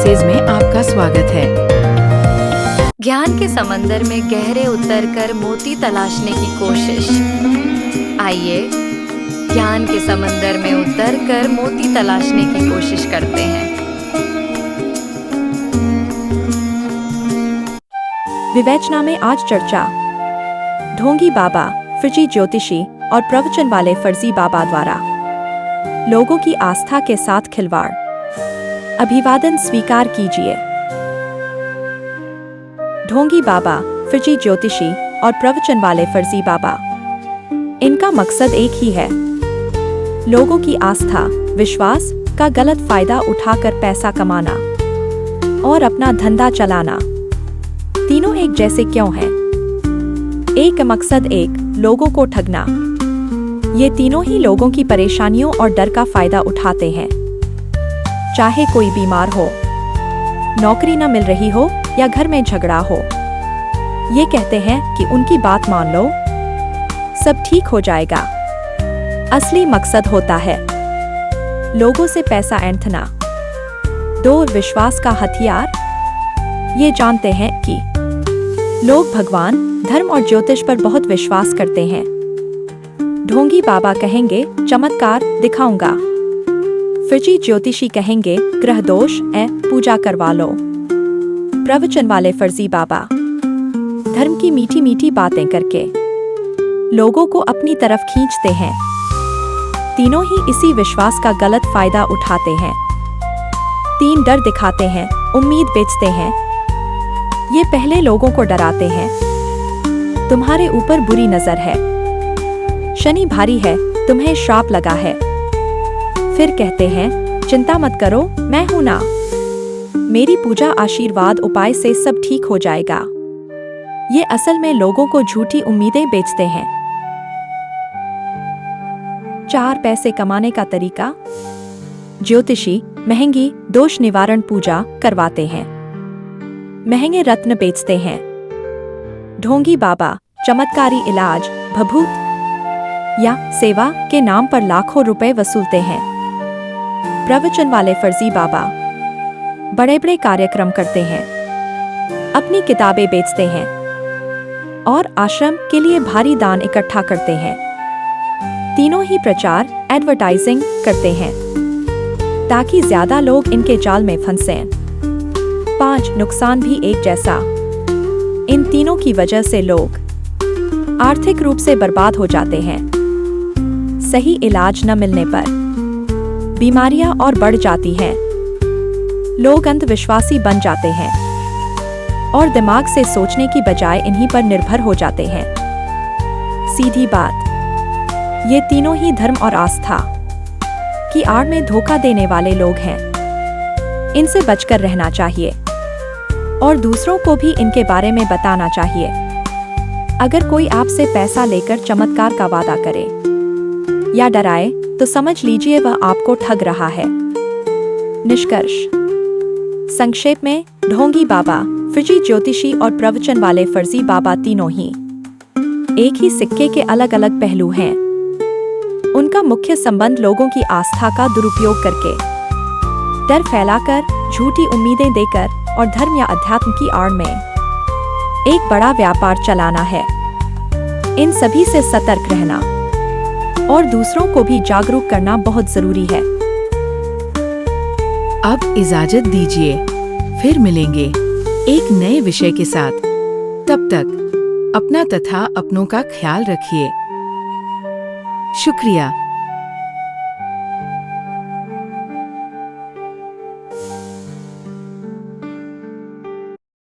Message में आपका स्वागत है। ज्ञान के समंदर में गहरे उतरकर मोती तलाशने की कोशिश। आइए ज्ञान के समंदर में उतरकर मोती तलाशने की कोशिश करते हैं। विवेचना में आज चर्चा ढोंगी बाबा, फर्जी ज्योतिषी और प्रवचन वाले फर्जी बाबा द्वारा लोगों की आस्था के साथ खिलवाड़। अभिवादन स्वीकार कीजिए। ढोंगी बाबा, फर्जी ज्योतिषी और प्रवचन वाले फर्जी बाबा, इनका मकसद एक ही है, लोगों की आस्था, विश्वास का गलत फायदा उठाकर पैसा कमाना और अपना धंधा चलाना। तीनों एक जैसे क्यों हैं? एक मकसद, एक लोगों को ठगना। ये तीनों ही लोगों की परेशानियों और डर का फायदा उठाते हैं। चाहे कोई बीमार हो, नौकरी न मिल रही हो या घर में झगड़ा हो, ये कहते हैं कि उनकी बात मान लो, सब ठीक हो जाएगा। असली मकसद होता है लोगों से पैसा ऐंठना। दो, विश्वास का हथियार। ये जानते हैं कि लोग भगवान, धर्म और ज्योतिष पर बहुत विश्वास करते हैं। ढोंगी बाबा कहेंगे चमत्कार दिखाऊंगा, फर्जी ज्योतिषी कहेंगे ग्रह दोष पूजा करवा लो। प्रवचन वाले फर्जी बाबा धर्म की मीठी मीठी बातें करके लोगों को अपनी तरफ खींचते हैं। तीनों ही इसी विश्वास का गलत फायदा उठाते हैं। तीन, डर दिखाते हैं, उम्मीद बेचते हैं। ये पहले लोगों को डराते हैं, तुम्हारे ऊपर बुरी नजर है, शनि भारी है, तुम्हें श्राप लगा है। फिर कहते हैं चिंता मत करो, मैं हूं ना, मेरी पूजा आशीर्वाद उपाय से सब ठीक हो जाएगा। ये असल में लोगों को झूठी उम्मीदें बेचते हैं। 4, पैसे कमाने का तरीका। ज्योतिषी महंगी दोष निवारण पूजा करवाते हैं, महंगे रत्न बेचते हैं। ढोंगी बाबा चमत्कारी इलाज, भभूत या सेवा के नाम पर लाखों रुपए वसूलते हैं। प्रवचन वाले फर्जी बाबा बड़े बड़े कार्यक्रम करते हैं, अपनी किताबें बेचते हैं और आश्रम के लिए भारी दान इकट्ठा करते हैं। तीनों ही प्रचार, एडवर्टाइजिंग करते हैं ताकि ज्यादा लोग इनके जाल में फंसें। 5, नुकसान भी एक जैसा। इन तीनों की वजह से लोग आर्थिक रूप से बर्बाद हो जाते हैं। सही इलाज न मिलने पर बीमारियां और बढ़ जाती हैं। लोग अंधविश्वासी बन जाते हैं और दिमाग से सोचने की बजाय इन्हीं पर निर्भर हो जाते हैं। सीधी बात, ये तीनों ही धर्म और आस्था की आड़ में धोखा देने वाले लोग हैं। इनसे बचकर रहना चाहिए और दूसरों को भी इनके बारे में बताना चाहिए। अगर कोई आपसे पैसा लेकर चमत्कार का वादा करे या डराए तो समझ लीजिए वह आपको ठग रहा है। निष्कर्ष, संक्षेप में, ढोंगी बाबा, फर्जी ज्योतिषी और प्रवचन वाले फर्जी बाबा तीनों ही एक ही सिक्के के अलग अलग पहलू हैं। उनका मुख्य संबंध लोगों की आस्था का दुरुपयोग करके, डर फैलाकर, झूठी उम्मीदें देकर और धर्म या अध्यात्म की आड़ में एक बड़ा व्यापार चलाना है। इन सभी से सतर्क रहना और दूसरों को भी जागरूक करना बहुत जरूरी है। अब इजाजत दीजिए, फिर मिलेंगे एक नए विषय के साथ। तब तक अपना तथा अपनों का ख्याल रखिए। शुक्रिया।